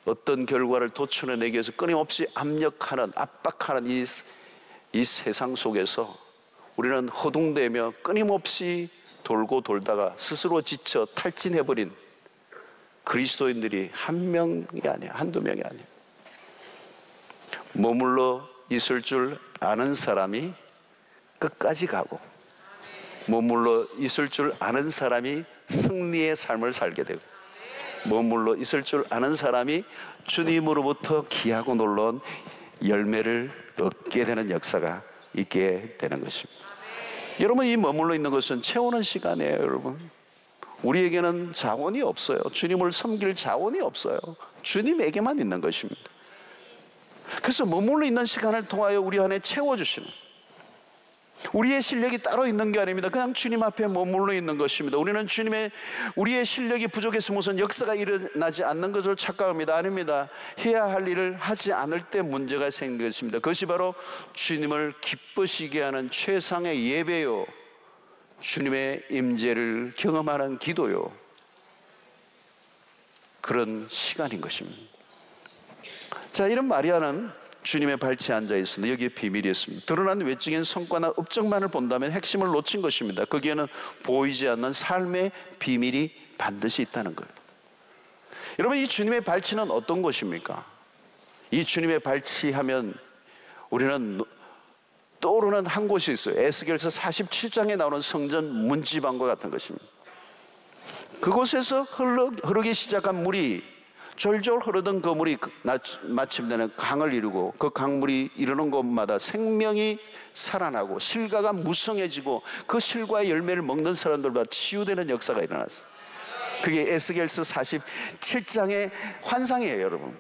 어떤 결과를 도출해내기 위해서 끊임없이 압력하는, 압박하는 이 세상 속에서 우리는 허둥대며 끊임없이 돌고 돌다가 스스로 지쳐 탈진해버린 그리스도인들이 한 명이 아니야, 한두 명이 아니야. 머물러 있을 줄 아는 사람이 끝까지 가고, 머물러 있을 줄 아는 사람이 승리의 삶을 살게 되고, 머물러 있을 줄 아는 사람이 주님으로부터 귀하고 놀라운 열매를 얻게 되는 역사가 있게 되는 것입니다. 여러분, 이 머물러 있는 것은 채우는 시간이에요, 여러분. 우리에게는 자원이 없어요. 주님을 섬길 자원이 없어요. 주님에게만 있는 것입니다. 그래서 머물러 있는 시간을 통하여 우리 안에 채워주시는, 우리의 실력이 따로 있는 게 아닙니다. 그냥 주님 앞에 머물러 있는 것입니다. 우리는 우리의 실력이 부족해서 무슨 역사가 일어나지 않는 것을 착각합니다. 아닙니다. 해야 할 일을 하지 않을 때 문제가 생긴 것입니다. 그것이 바로 주님을 기쁘시게 하는 최상의 예배요, 주님의 임재를 경험하는 기도요, 그런 시간인 것입니다. 자, 이런 마리아는 주님의 발치에 앉아 있습니다. 여기에 비밀이 있습니다. 드러난 외적인 성과나 업적만을 본다면 핵심을 놓친 것입니다. 거기에는 보이지 않는 삶의 비밀이 반드시 있다는 거예요. 여러분, 이 주님의 발치는 어떤 것입니까? 이 주님의 발치하면 우리는 떠오르는 한 곳이 있어요. 에스겔서 47장에 나오는 성전 문지방과 같은 것입니다. 그곳에서 흐르기 시작한 물이, 졸졸 흐르던 그 물이 마침내는 강을 이루고, 그 강물이 이르는 곳마다 생명이 살아나고 실과가 무성해지고 그 실과의 열매를 먹는 사람들과 치유되는 역사가 일어났어요. 그게 에스겔서 47장의 환상이에요, 여러분.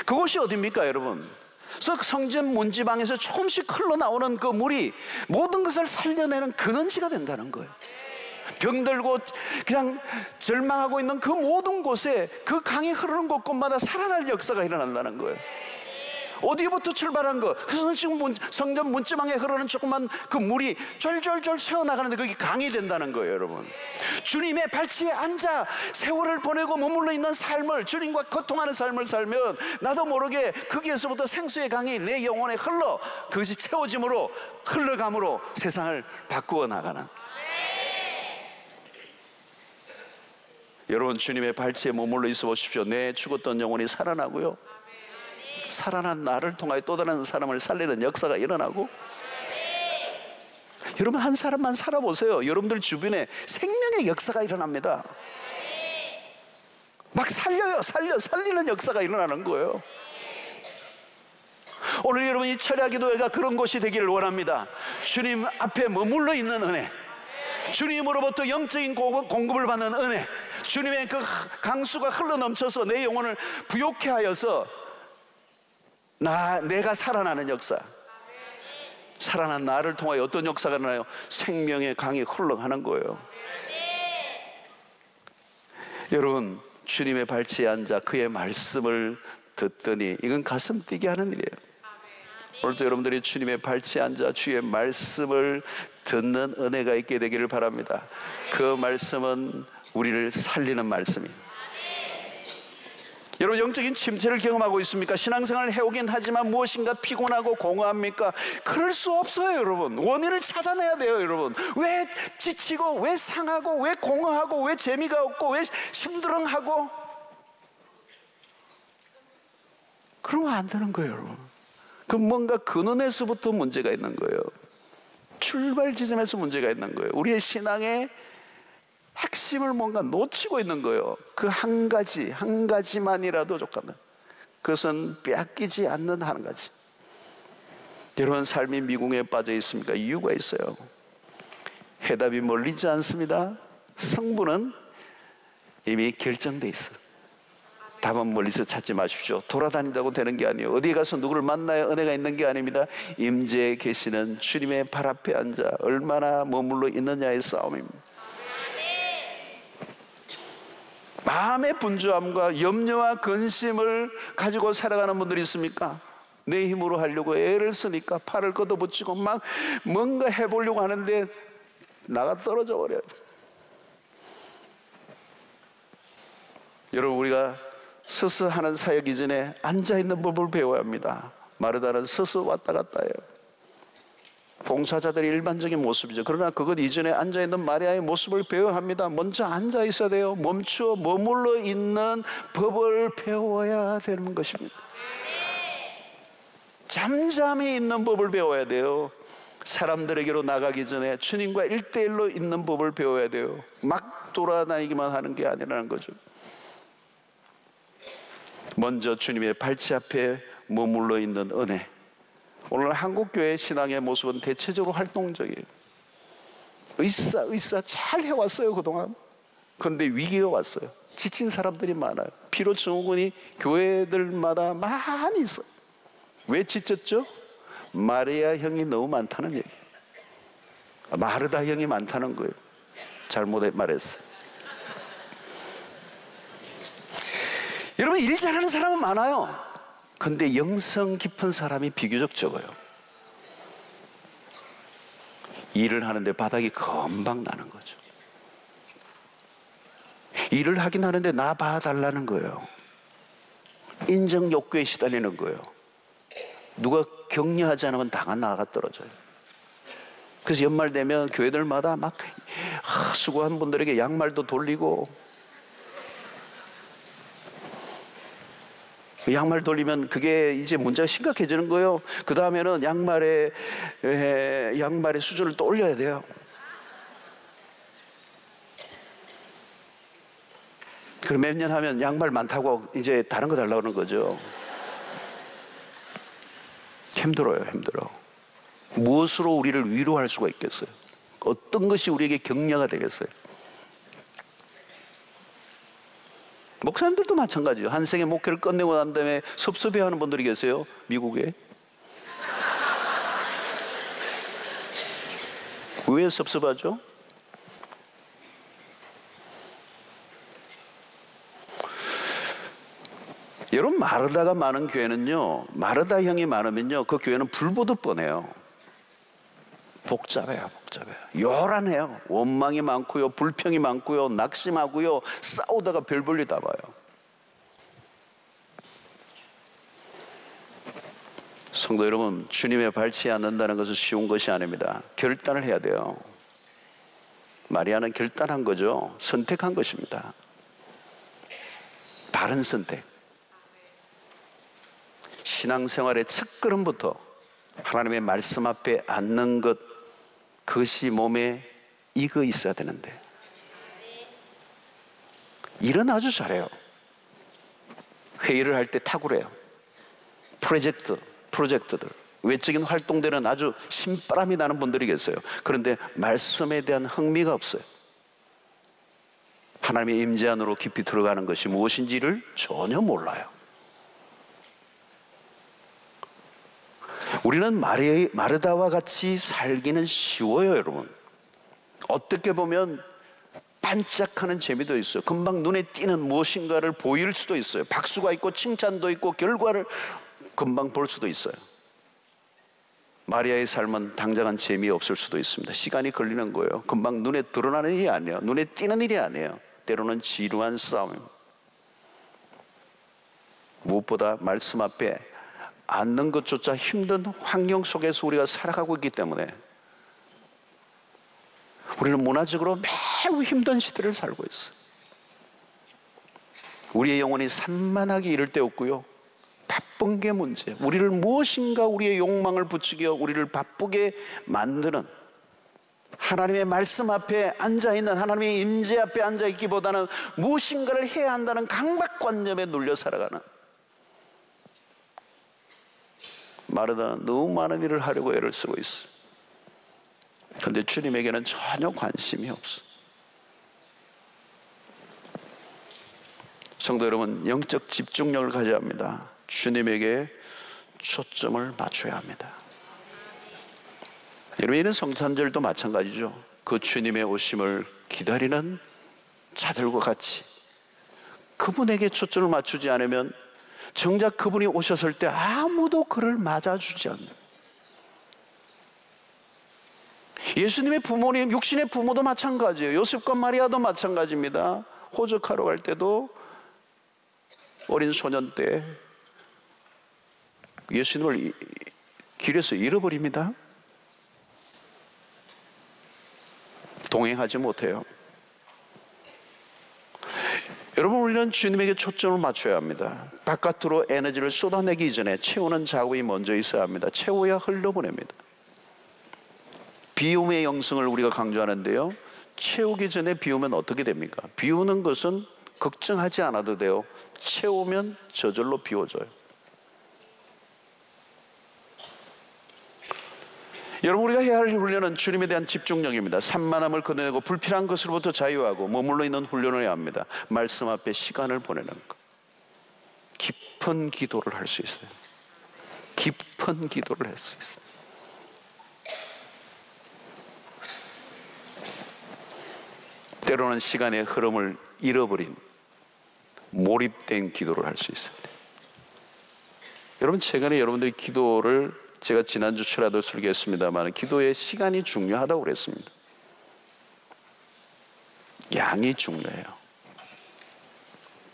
그곳이 어디입니까, 여러분? 그래서 성전 문지방에서 조금씩 흘러나오는 그 물이 모든 것을 살려내는 근원지가 된다는 거예요. 병들고 그냥 절망하고 있는 그 모든 곳에 그 강이 흐르는 곳곳마다 살아날 역사가 일어난다는 거예요. 어디부터 출발한 거? 그래서 지금 성전 문지방에 흐르는 조그만 그 물이 쫄쫄쫄 새어나가는데 그게 강이 된다는 거예요, 여러분. 주님의 발치에 앉아 세월을 보내고 머물러 있는 삶을, 주님과 고통하는 삶을 살면 나도 모르게 거기에서부터 생수의 강이 내 영혼에 흘러, 그것이 채워짐으로, 흘러감으로 세상을 바꾸어 나가는. 여러분, 주님의 발치에 머물러 있어 보십시오. 내 죽었던 영혼이 살아나고요, 살아난 나를 통하여 또 다른 사람을 살리는 역사가 일어나고. 여러분, 한 사람만 살아보세요. 여러분들 주변에 생명의 역사가 일어납니다. 막 살려요. 살리는 역사가 일어나는 거예요. 오늘 여러분이 철야기도회가 그런 곳이 되기를 원합니다. 주님 앞에 머물러 있는 은혜, 주님으로부터 영적인 공급을 받는 은혜, 주님의 그 강수가 흘러넘쳐서 내 영혼을 부욕케 하여서 내가 살아나는 역사. 살아난 나를 통하여 어떤 역사가 일어나요? 생명의 강이 흘러가는 거예요. 여러분, 주님의 발치에 앉아 그의 말씀을 듣더니, 이건 가슴 뛰게 하는 일이에요. 오늘도 여러분들이 주님의 발치에 앉아 주의 말씀을 듣는 은혜가 있게 되기를 바랍니다. 그 말씀은 우리를 살리는 말씀입니다. 여러분, 영적인 침체를 경험하고 있습니까? 신앙생활을 해오긴 하지만 무엇인가 피곤하고 공허합니까? 그럴 수 없어요, 여러분. 원인을 찾아내야 돼요, 여러분. 왜 지치고, 왜 상하고, 왜 공허하고, 왜 재미가 없고, 왜 심드렁하고? 그러면 안 되는 거예요, 여러분. 그럼 뭔가 근원에서부터 문제가 있는 거예요. 출발 지점에서 문제가 있는 거예요. 우리의 신앙의 핵심을 뭔가 놓치고 있는 거예요. 그 한 가지만이라도 조금은, 그것은 빼앗기지 않는 한 가지. 여러분, 삶이 미궁에 빠져 있습니까? 이유가 있어요. 해답이 멀리지 않습니다. 성부는 이미 결정돼 있어요. 답은 멀리서 찾지 마십시오. 돌아다닌다고 되는 게 아니에요. 어디 가서 누구를 만나야 은혜가 있는 게 아닙니다. 임재에 계시는 주님의 발 앞에 앉아 얼마나 머물러 있느냐의 싸움입니다. 마음의 분주함과 염려와 근심을 가지고 살아가는 분들이 있습니까? 내 힘으로 하려고 애를 쓰니까 팔을 걷어붙이고 막 뭔가 해보려고 하는데 나가 떨어져 버려요. 여러분, 우리가 서서 하는 사역 이전에 앉아있는 법을 배워야 합니다. 마르다는 서서 왔다 갔다 해요. 봉사자들의 일반적인 모습이죠. 그러나 그것 이전에 앉아있는 마리아의 모습을 배워야 합니다. 먼저 앉아있어야 돼요. 멈추어 머물러 있는 법을 배워야 되는 것입니다. 잠잠히 있는 법을 배워야 돼요. 사람들에게로 나가기 전에 주님과 1대1로 있는 법을 배워야 돼요. 막 돌아다니기만 하는 게 아니라는 거죠. 먼저 주님의 발치 앞에 머물러 있는 은혜. 오늘 한국교회 신앙의 모습은 대체적으로 활동적이에요. 의사 잘 해왔어요, 그동안. 그런데 위기가 왔어요. 지친 사람들이 많아요. 피로 증후군이 교회들마다 많이 있어요. 왜 지쳤죠? 마리아 형이 너무 많다는 얘기예요. 마르다 형이 많다는 거예요. 잘못 말했어요. 여러분, 일 잘하는 사람은 많아요. 근데 영성 깊은 사람이 비교적 적어요. 일을 하는데 바닥이 금방 나는 거죠. 일을 하긴 하는데 나 봐달라는 거예요. 인정 욕구에 시달리는 거예요. 누가 격려하지 않으면 당한 나가 떨어져요. 그래서 연말 되면 교회들마다 막 수고한 분들에게 양말도 돌리고, 양말 돌리면 그게 이제 문제가 심각해지는 거예요. 그 다음에는 양말의 수준을 또 올려야 돼요. 그럼 몇 년 하면 양말 많다고 이제 다른 거 달라고 하는 거죠. 힘들어요, 힘들어. 무엇으로 우리를 위로할 수가 있겠어요? 어떤 것이 우리에게 격려가 되겠어요? 목사님들도 마찬가지예요. 한 생의 목회를 끝내고 난 다음에 섭섭해하는 분들이 계세요, 미국에. 왜 섭섭하죠? 여러분, 마르다가 많은 교회는요, 마르다형이 많으면요, 그 교회는 불 보듯 뻔해요. 복잡해요, 복잡해요. 요란해요. 원망이 많고요, 불평이 많고요, 낙심하고요, 싸우다가 별 볼일 다 봐요. 성도 여러분, 주님의 발치에 앉는다는 것은 쉬운 것이 아닙니다. 결단을 해야 돼요. 마리아는 결단한 거죠. 선택한 것입니다. 바른 선택. 신앙생활의 첫걸음부터 하나님의 말씀 앞에 앉는 것, 그것이 몸에 익어 있어야 되는데, 일은 아주 잘해요. 회의를 할 때 탁월해요. 프로젝트들, 외적인 활동들은 아주 신바람이 나는 분들이 계세요. 그런데 말씀에 대한 흥미가 없어요. 하나님의 임재 안으로 깊이 들어가는 것이 무엇인지를 전혀 몰라요. 우리는 마르다와 같이 살기는 쉬워요, 여러분. 어떻게 보면 반짝하는 재미도 있어요. 금방 눈에 띄는 무엇인가를 보일 수도 있어요. 박수가 있고 칭찬도 있고 결과를 금방 볼 수도 있어요. 마리아의 삶은 당장은 재미없을 수도 있습니다. 시간이 걸리는 거예요. 금방 눈에 드러나는 일이 아니에요. 눈에 띄는 일이 아니에요. 때로는 지루한 싸움입니다. 무엇보다 말씀 앞에 앉는 것조차 힘든 환경 속에서 우리가 살아가고 있기 때문에 우리는 문화적으로 매우 힘든 시대를 살고 있어요. 우리의 영혼이 산만하게 이를 데 없고요, 바쁜 게 문제. 우리를 무엇인가 우리의 욕망을 부추겨 우리를 바쁘게 만드는, 하나님의 말씀 앞에 앉아있는, 하나님의 임재 앞에 앉아있기보다는 무엇인가를 해야 한다는 강박관념에 눌려 살아가는, 마르다는 너무 많은 일을 하려고 애를 쓰고 있어. 그런데 주님에게는 전혀 관심이 없어. 성도 여러분, 영적 집중력을 가져야 합니다. 주님에게 초점을 맞춰야 합니다. 여러분, 이런 성탄절도 마찬가지죠. 그 주님의 오심을 기다리는 자들과 같이 그분에게 초점을 맞추지 않으면 정작 그분이 오셨을 때 아무도 그를 맞아주지 않는, 예수님의 부모님, 육신의 부모도 마찬가지예요. 요셉과 마리아도 마찬가지입니다. 호적하러 갈 때도 어린 소년 때 예수님을 길에서 잃어버립니다. 동행하지 못해요. 여러분, 우리는 주님에게 초점을 맞춰야 합니다. 바깥으로 에너지를 쏟아내기 전에 채우는 작업이 먼저 있어야 합니다. 채워야 흘러보냅니다. 비움의 영성을 우리가 강조하는데요, 채우기 전에 비우면 어떻게 됩니까? 비우는 것은 걱정하지 않아도 돼요. 채우면 저절로 비워져요. 여러분, 우리가 해야 할 훈련은 주님에 대한 집중력입니다. 산만함을 끊어내고 불필요한 것으로부터 자유하고 머물러 있는 훈련을 해야 합니다. 말씀 앞에 시간을 보내는 것, 깊은 기도를 할 수 있어요. 깊은 기도를 할 수 있어요. 때로는 시간의 흐름을 잃어버린 몰입된 기도를 할 수 있습니다. 여러분, 최근에 여러분들이 기도를 제가 지난주 철야도 설교했습니다만 기도의 시간이 중요하다고 그랬습니다. 양이 중요해요.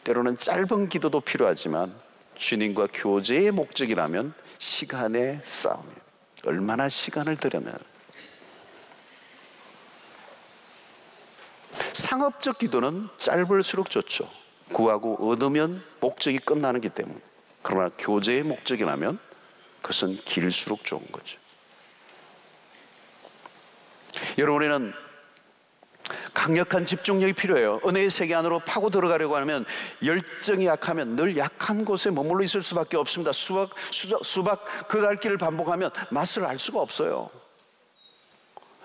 때로는 짧은 기도도 필요하지만 주님과 교제의 목적이라면 시간의 싸움이에요. 얼마나 시간을 들여면. 상업적 기도는 짧을수록 좋죠. 구하고 얻으면 목적이 끝나는기 때문에. 그러나 교제의 목적이라면 그것은 길수록 좋은 거죠. 여러분에는 강력한 집중력이 필요해요. 은혜의 세계 안으로 파고 들어가려고 하면 열정이 약하면 늘 약한 곳에 머물러 있을 수밖에 없습니다. 수박 그 갈 길을 반복하면 맛을 알 수가 없어요.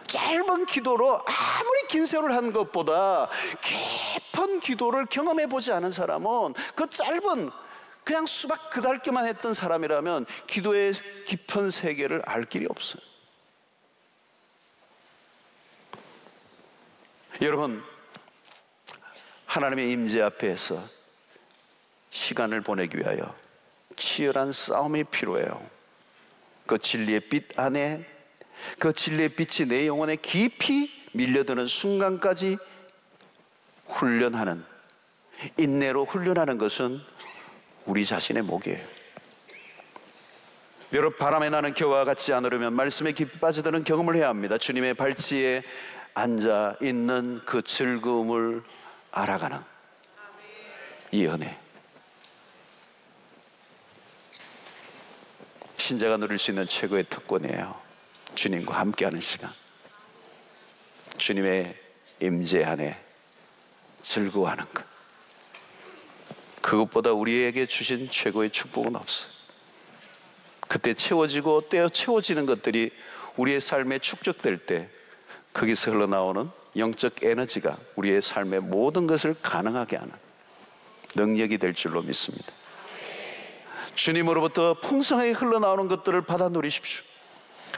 짧은 기도로 아무리 긴 세월을 한 것보다 깊은 기도를 경험해 보지 않은 사람은 그 짧은 그냥 수박 그달기만 했던 사람이라면 기도의 깊은 세계를 알 길이 없어요. 여러분, 하나님의 임재 앞에서 시간을 보내기 위하여 치열한 싸움이 필요해요. 그 진리의 빛 안에, 그 진리의 빛이 내 영혼에 깊이 밀려드는 순간까지 훈련하는, 인내로 훈련하는 것은 우리 자신의 목이에요. 여러분, 바람에 나는 겨와 같지 않으려면 말씀에 깊이 빠져드는 경험을 해야 합니다. 주님의 발치에 앉아 있는 그 즐거움을 알아가는 이 은혜, 신자가 누릴 수 있는 최고의 특권이에요. 주님과 함께하는 시간, 주님의 임재 안에 즐거워하는 것, 그것보다 우리에게 주신 최고의 축복은 없어요. 그때 채워지고 떼어 채워지는 것들이 우리의 삶에 축적될 때 거기서 흘러나오는 영적 에너지가 우리의 삶의 모든 것을 가능하게 하는 능력이 될 줄로 믿습니다. 주님으로부터 풍성하게 흘러나오는 것들을 받아 누리십시오.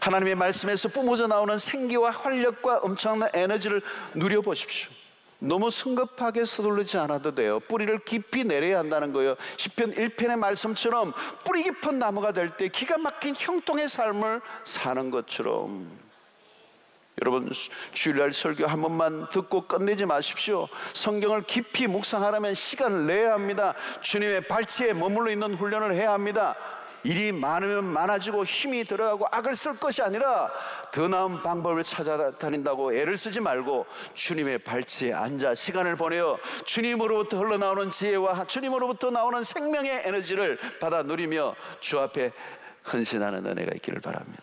하나님의 말씀에서 뿜어져 나오는 생기와 활력과 엄청난 에너지를 누려보십시오. 너무 성급하게 서두르지 않아도 돼요. 뿌리를 깊이 내려야 한다는 거예요. 시편 1편의 말씀처럼 뿌리 깊은 나무가 될 때 기가 막힌 형통의 삶을 사는 것처럼. 여러분, 주일날 설교 한 번만 듣고 끝내지 마십시오. 성경을 깊이 묵상하려면 시간을 내야 합니다. 주님의 발치에 머물러 있는 훈련을 해야 합니다. 일이 많으면 많아지고 힘이 들어가고 악을 쓸 것이 아니라 더 나은 방법을 찾아다닌다고 애를 쓰지 말고 주님의 발치에 앉아 시간을 보내어 주님으로부터 흘러나오는 지혜와 주님으로부터 나오는 생명의 에너지를 받아 누리며 주 앞에 헌신하는 은혜가 있기를 바랍니다.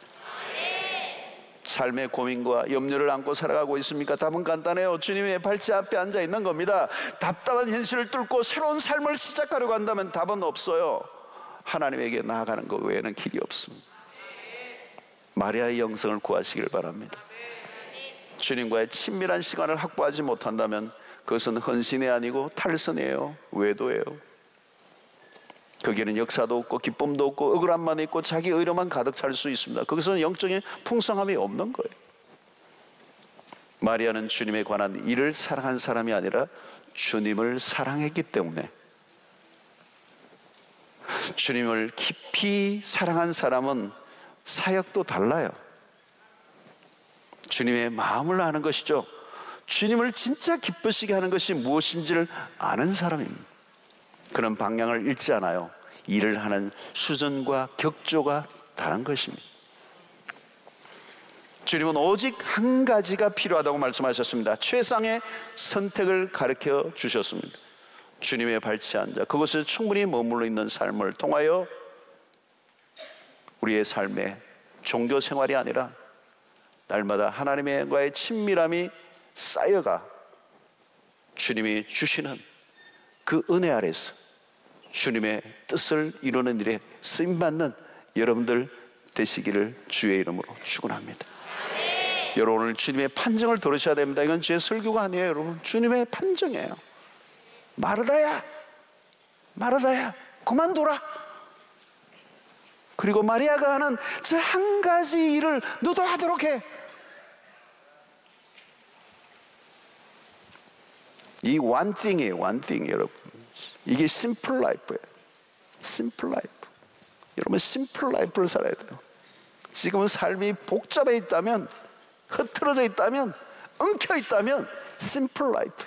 삶의 고민과 염려를 안고 살아가고 있습니까? 답은 간단해요. 주님의 발치 앞에 앉아 있는 겁니다. 답답한 현실을 뚫고 새로운 삶을 시작하려고 한다면 답은 없어요. 하나님에게 나아가는 것 외에는 길이 없습니다. 마리아의 영성을 구하시길 바랍니다. 주님과의 친밀한 시간을 확보하지 못한다면 그것은 헌신이 아니고 탈선이에요. 외도예요. 거기에는 역사도 없고 기쁨도 없고 억울함만 있고 자기 의로만 가득 찰 수 있습니다. 거기서는 영적인 풍성함이 없는 거예요. 마리아는 주님에 관한 일을 사랑한 사람이 아니라 주님을 사랑했기 때문에, 주님을 깊이 사랑한 사람은 사역도 달라요. 주님의 마음을 아는 것이죠. 주님을 진짜 기쁘시게 하는 것이 무엇인지를 아는 사람입니다. 그런 방향을 잃지 않아요. 일을 하는 수준과 격조가 다른 것입니다. 주님은 오직 한 가지가 필요하다고 말씀하셨습니다. 최상의 선택을 가르쳐 주셨습니다. 주님의 발치에 앉아 그곳에 충분히 머물러 있는 삶을 통하여 우리의 삶에 종교 생활이 아니라 날마다 하나님과의 친밀함이 쌓여가 주님이 주시는 그 은혜 아래서 주님의 뜻을 이루는 일에 쓰임받는 여러분들 되시기를 주의 이름으로 축원합니다. 여러분, 오늘 주님의 판정을 들으셔야 됩니다. 이건 제 설교가 아니에요. 여러분, 주님의 판정이에요. 마르다야, 마르다야, 그만둬라. 그리고 마리아가 하는 저 한 가지 일을 너도 하도록 해. 이 one thing이에요. one thing, 여러분. 이게 simple life예요. simple life. 여러분, simple life를 살아야 돼요. 지금은 삶이 복잡해 있다면, 흐트러져 있다면, 엉켜 있다면 simple life,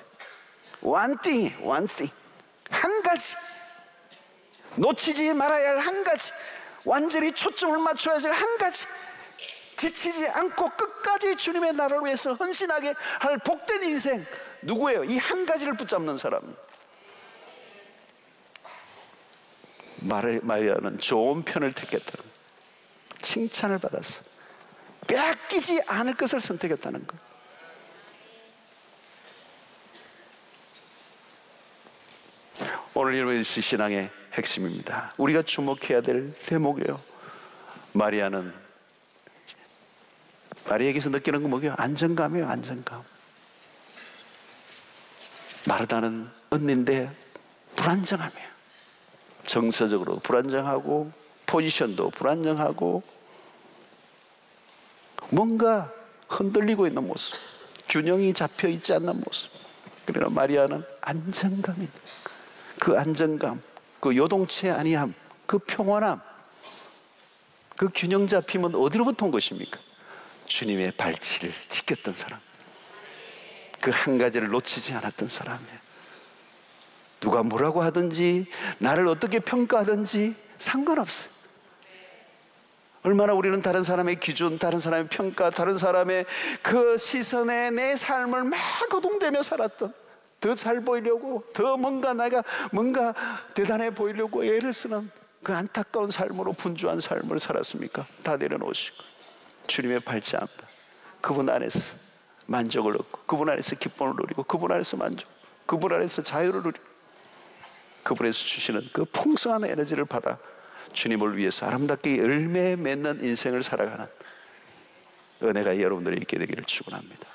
one thing, 한 가지, 놓치지 말아야 할 한 가지, 완전히 초점을 맞춰야 할 한 가지, 지치지 않고 끝까지 주님의 나라를 위해서 헌신하게 할 복된 인생, 누구예요? 이 한 가지를 붙잡는 사람. 마리아는 좋은 편을 택했다는 것, 칭찬을 받았어. 빼앗기지 않을 것을 선택했다는 것. 오늘 여러분의 신앙의 핵심입니다. 우리가 주목해야 될 대목이에요. 마리아에게서 느끼는 건 뭐예요? 안정감이에요. 안정감. 마르다는 언니인데 불안정함이에요. 정서적으로 불안정하고, 포지션도 불안정하고, 뭔가 흔들리고 있는 모습, 균형이 잡혀 있지 않는 모습. 그러나 마리아는 안정감이 있는, 그 안정감, 그 요동치 아니함, 그 평온함, 그 균형 잡힘은 어디로부터 온 것입니까? 주님의 발치를 지켰던 사람, 그 한 가지를 놓치지 않았던 사람이에요. 누가 뭐라고 하든지, 나를 어떻게 평가하든지 상관없어요. 얼마나 우리는 다른 사람의 기준, 다른 사람의 평가, 다른 사람의 그 시선에 내 삶을 막 거동대며 살았던, 더 잘 보이려고, 더 내가 뭔가 대단해 보이려고 애를 쓰는 그 안타까운 삶으로 분주한 삶을 살았습니까? 다 내려놓으시고 주님의 발치 앞에, 그분 안에서 만족을 얻고, 그분 안에서 기쁨을 누리고, 그분 안에서 만족, 그분 안에서 자유를 누리고, 그분에서 주시는 그 풍성한 에너지를 받아 주님을 위해서 아름답게 열매 맺는 인생을 살아가는 은혜가 여러분들이 있게 되기를 축원합니다.